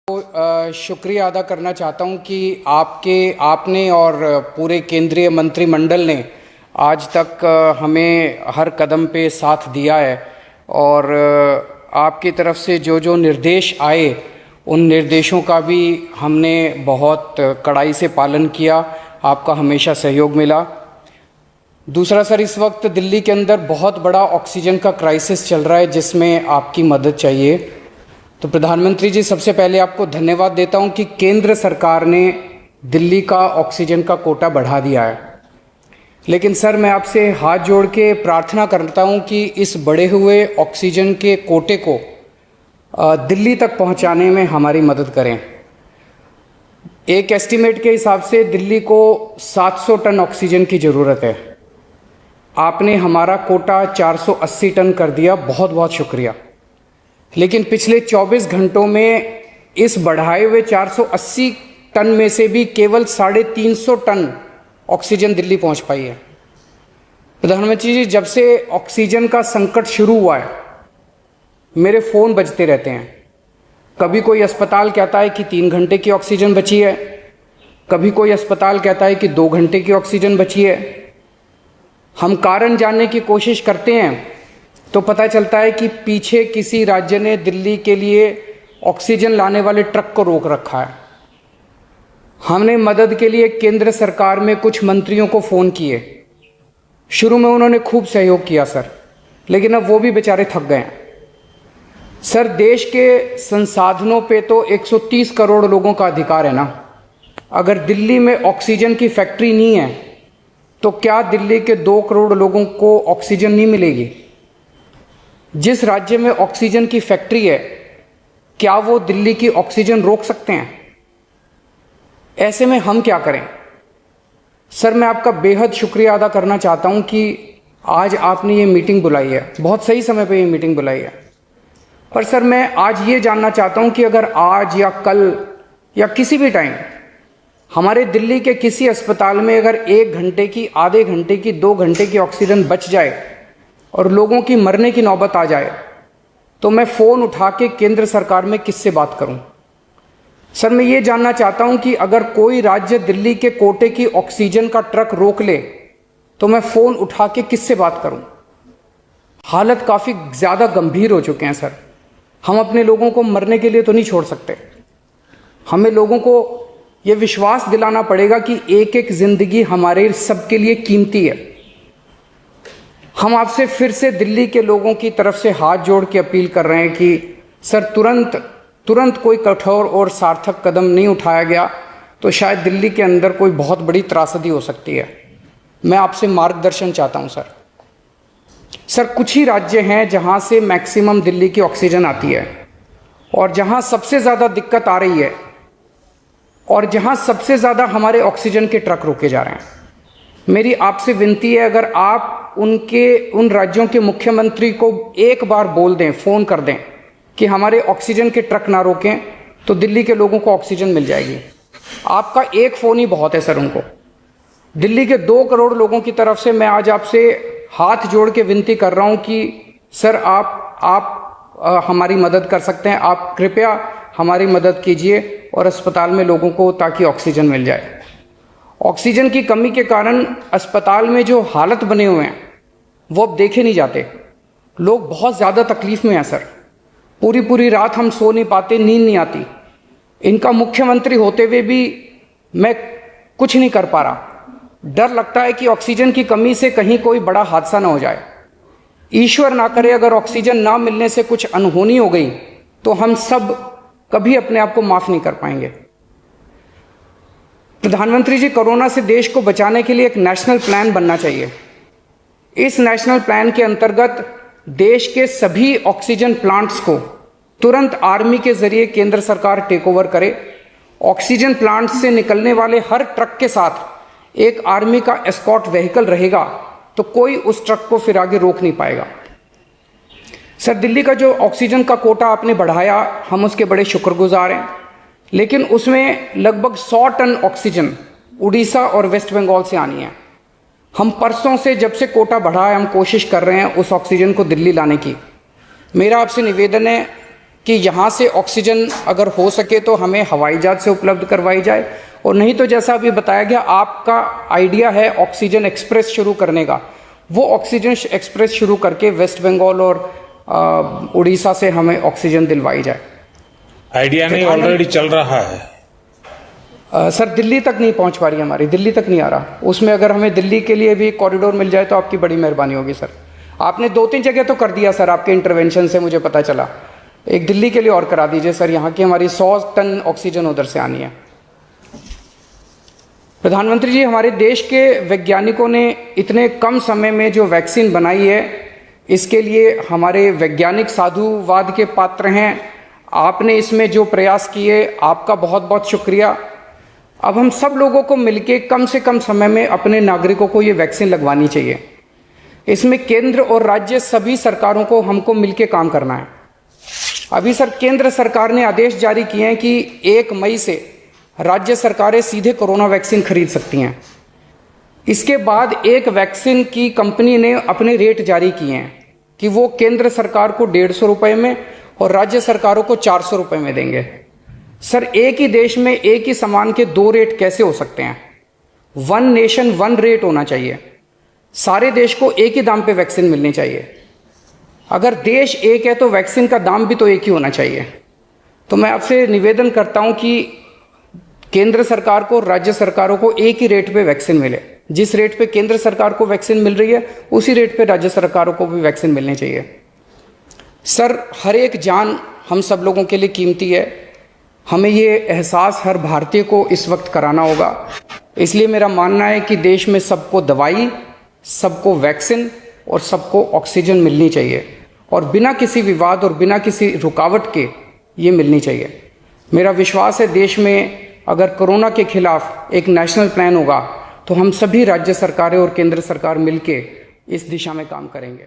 शुक्रिया अदा करना चाहता हूं कि आपने और पूरे केंद्रीय मंत्रिमंडल ने आज तक हमें हर कदम पे साथ दिया है और आपकी तरफ से जो जो निर्देश आए उन निर्देशों का भी हमने बहुत कड़ाई से पालन किया। आपका हमेशा सहयोग मिला। दूसरा सर, इस वक्त दिल्ली के अंदर बहुत बड़ा ऑक्सीजन का क्राइसिस चल रहा है जिसमें आपकी मदद चाहिए। तो प्रधानमंत्री जी, सबसे पहले आपको धन्यवाद देता हूं कि केंद्र सरकार ने दिल्ली का ऑक्सीजन का कोटा बढ़ा दिया है। लेकिन सर, मैं आपसे हाथ जोड़ के प्रार्थना करता हूं कि इस बढ़े हुए ऑक्सीजन के कोटे को दिल्ली तक पहुंचाने में हमारी मदद करें। एक एस्टीमेट के हिसाब से दिल्ली को 700 टन ऑक्सीजन की ज़रूरत है। आपने हमारा कोटा 480 टन कर दिया, बहुत बहुत शुक्रिया। लेकिन पिछले 24 घंटों में इस बढ़ाए हुए 480 टन में से भी केवल 350 टन ऑक्सीजन दिल्ली पहुंच पाई है। प्रधानमंत्री जी, जब से ऑक्सीजन का संकट शुरू हुआ है मेरे फ़ोन बजते रहते हैं। कभी कोई अस्पताल कहता है कि 3 घंटे की ऑक्सीजन बची है, कभी कोई अस्पताल कहता है कि 2 घंटे की ऑक्सीजन बची है। हम कारण जानने की कोशिश करते हैं तो पता चलता है कि पीछे किसी राज्य ने दिल्ली के लिए ऑक्सीजन लाने वाले ट्रक को रोक रखा है। हमने मदद के लिए केंद्र सरकार में कुछ मंत्रियों को फ़ोन किए। शुरू में उन्होंने खूब सहयोग किया सर, लेकिन अब वो भी बेचारे थक गए हैं। सर, देश के संसाधनों पे तो 130 करोड़ लोगों का अधिकार है ना। अगर दिल्ली में ऑक्सीजन की फैक्ट्री नहीं है तो क्या दिल्ली के 2 करोड़ लोगों को ऑक्सीजन नहीं मिलेगी? जिस राज्य में ऑक्सीजन की फैक्ट्री है, क्या वो दिल्ली की ऑक्सीजन रोक सकते हैं? ऐसे में हम क्या करें? सर, मैं आपका बेहद शुक्रिया अदा करना चाहता हूं कि आज आपने ये मीटिंग बुलाई है, बहुत सही समय पे ये मीटिंग बुलाई है। पर सर, मैं आज ये जानना चाहता हूं कि अगर आज या कल या किसी भी टाइम हमारे दिल्ली के किसी अस्पताल में अगर 1 घंटे की, आधे घंटे की, 2 घंटे की ऑक्सीजन बच जाए और लोगों की मरने की नौबत आ जाए तो मैं फ़ोन उठा के केंद्र सरकार में किससे बात करूं? सर, मैं ये जानना चाहता हूं कि अगर कोई राज्य दिल्ली के कोटे की ऑक्सीजन का ट्रक रोक ले तो मैं फ़ोन उठा के किससे बात करूं? हालत काफ़ी ज़्यादा गंभीर हो चुके हैं सर। हम अपने लोगों को मरने के लिए तो नहीं छोड़ सकते। हमें लोगों को ये विश्वास दिलाना पड़ेगा कि एक एक जिंदगी हमारे सबके लिए कीमती है। हम आपसे फिर से दिल्ली के लोगों की तरफ से हाथ जोड़ के अपील कर रहे हैं कि सर, तुरंत कोई कठोर और सार्थक कदम नहीं उठाया गया तो शायद दिल्ली के अंदर कोई बहुत बड़ी त्रासदी हो सकती है। मैं आपसे मार्गदर्शन चाहता हूं सर। कुछ ही राज्य हैं जहां से मैक्सिमम दिल्ली की ऑक्सीजन आती है और जहां सबसे ज़्यादा दिक्कत आ रही है और जहां सबसे ज़्यादा हमारे ऑक्सीजन के ट्रक रोके जा रहे हैं। मेरी आपसे विनती है, अगर आप उन राज्यों के मुख्यमंत्री को एक बार बोल दें, फ़ोन कर दें कि हमारे ऑक्सीजन के ट्रक ना रोकें तो दिल्ली के लोगों को ऑक्सीजन मिल जाएगी। आपका एक फ़ोन ही बहुत है सर उनको। दिल्ली के 2 करोड़ लोगों की तरफ से मैं आज आपसे हाथ जोड़ के विनती कर रहा हूं कि सर, आप हमारी मदद कर सकते हैं। आप कृपया हमारी मदद कीजिए और अस्पताल में लोगों को ताकि ऑक्सीजन मिल जाए। ऑक्सीजन की कमी के कारण अस्पताल में जो हालत बने हुए हैं वो अब देखे नहीं जाते। लोग बहुत ज़्यादा तकलीफ़ में हैं सर। पूरी रात हम सो नहीं पाते, नींद नहीं आती। इनका मुख्यमंत्री होते हुए भी मैं कुछ नहीं कर पा रहा। डर लगता है कि ऑक्सीजन की कमी से कहीं कोई बड़ा हादसा ना हो जाए। ईश्वर ना करे, अगर ऑक्सीजन ना मिलने से कुछ अनहोनी हो गई तो हम सब कभी अपने आप को माफ़ नहीं कर पाएंगे। प्रधानमंत्री जी, कोरोना से देश को बचाने के लिए एक नेशनल प्लान बनना चाहिए। इस नेशनल प्लान के अंतर्गत देश के सभी ऑक्सीजन प्लांट्स को तुरंत आर्मी के जरिए केंद्र सरकार टेक ओवर करे। ऑक्सीजन प्लांट से निकलने वाले हर ट्रक के साथ एक आर्मी का एस्कॉर्ट व्हीकल रहेगा तो कोई उस ट्रक को फिर आगे रोक नहीं पाएगा। सर, दिल्ली का जो ऑक्सीजन का कोटा आपने बढ़ाया, हम उसके बड़े शुक्रगुजार हैं। लेकिन उसमें लगभग 100 टन ऑक्सीजन उड़ीसा और वेस्ट बंगाल से आनी है। हम परसों से, जब से कोटा बढ़ा है, हम कोशिश कर रहे हैं उस ऑक्सीजन को दिल्ली लाने की। मेरा आपसे निवेदन है कि यहाँ से ऑक्सीजन अगर हो सके तो हमें हवाई जहाज से उपलब्ध करवाई जाए, और नहीं तो जैसा अभी बताया गया आपका आइडिया है ऑक्सीजन एक्सप्रेस शुरू करने का, वो ऑक्सीजन एक्सप्रेस शुरू करके वेस्ट बंगाल और उड़ीसा से हमें ऑक्सीजन दिलवाई जाए। आइडिया नहीं, ऑलरेडी चल रहा है। सर दिल्ली तक नहीं पहुंच पा रही हमारी, दिल्ली तक नहीं आ रहा। उसमें अगर हमें दिल्ली के लिए भी कॉरिडोर मिल जाए तो आपकी बड़ी मेहरबानी होगी सर। आपने 2-3 जगह तो कर दिया सर, आपके इंटरवेंशन से मुझे पता चला। एक दिल्ली के लिए और करा दीजिए सर, यहाँ की हमारी 100 टन ऑक्सीजन उधर से आनी है। प्रधानमंत्री जी, हमारे देश के वैज्ञानिकों ने इतने कम समय में जो वैक्सीन बनाई है, इसके लिए हमारे वैज्ञानिक साधुवाद के पात्र हैं। आपने इसमें जो प्रयास किए, आपका बहुत बहुत शुक्रिया। अब हम सब लोगों को मिलके कम से कम समय में अपने नागरिकों को ये वैक्सीन लगवानी चाहिए। इसमें केंद्र और राज्य सभी सरकारों को हमको मिलके काम करना है। अभी सर केंद्र सरकार ने आदेश जारी किए हैं कि 1 मई से राज्य सरकारें सीधे कोरोना वैक्सीन खरीद सकती हैं। इसके बाद एक वैक्सीन की कंपनी ने अपने रेट जारी किए हैं कि वो केंद्र सरकार को 150 रुपये में और राज्य सरकारों को 400 रुपये में देंगे। सर एक ही देश में एक ही सामान के 2 रेट कैसे हो सकते हैं? 1 नेशन 1 रेट होना चाहिए। सारे देश को एक ही दाम पे वैक्सीन मिलनी चाहिए। अगर देश एक है तो वैक्सीन का दाम भी तो एक ही होना चाहिए। तो मैं आपसे निवेदन करता हूं कि केंद्र सरकार को, राज्य सरकारों को एक ही रेट पे वैक्सीन मिले। जिस रेट पे केंद्र सरकार को वैक्सीन मिल रही है, उसी रेट पे राज्य सरकारों को भी वैक्सीन मिलनी चाहिए। सर हर एक जान हम सब लोगों के लिए कीमती है। हमें ये एहसास हर भारतीय को इस वक्त कराना होगा। इसलिए मेरा मानना है कि देश में सबको दवाई, सबको वैक्सीन और सबको ऑक्सीजन मिलनी चाहिए, और बिना किसी विवाद और बिना किसी रुकावट के ये मिलनी चाहिए। मेरा विश्वास है देश में अगर कोरोना के खिलाफ एक नेशनल प्लान होगा तो हम सभी राज्य सरकारें और केंद्र सरकार मिलके इस दिशा में काम करेंगे।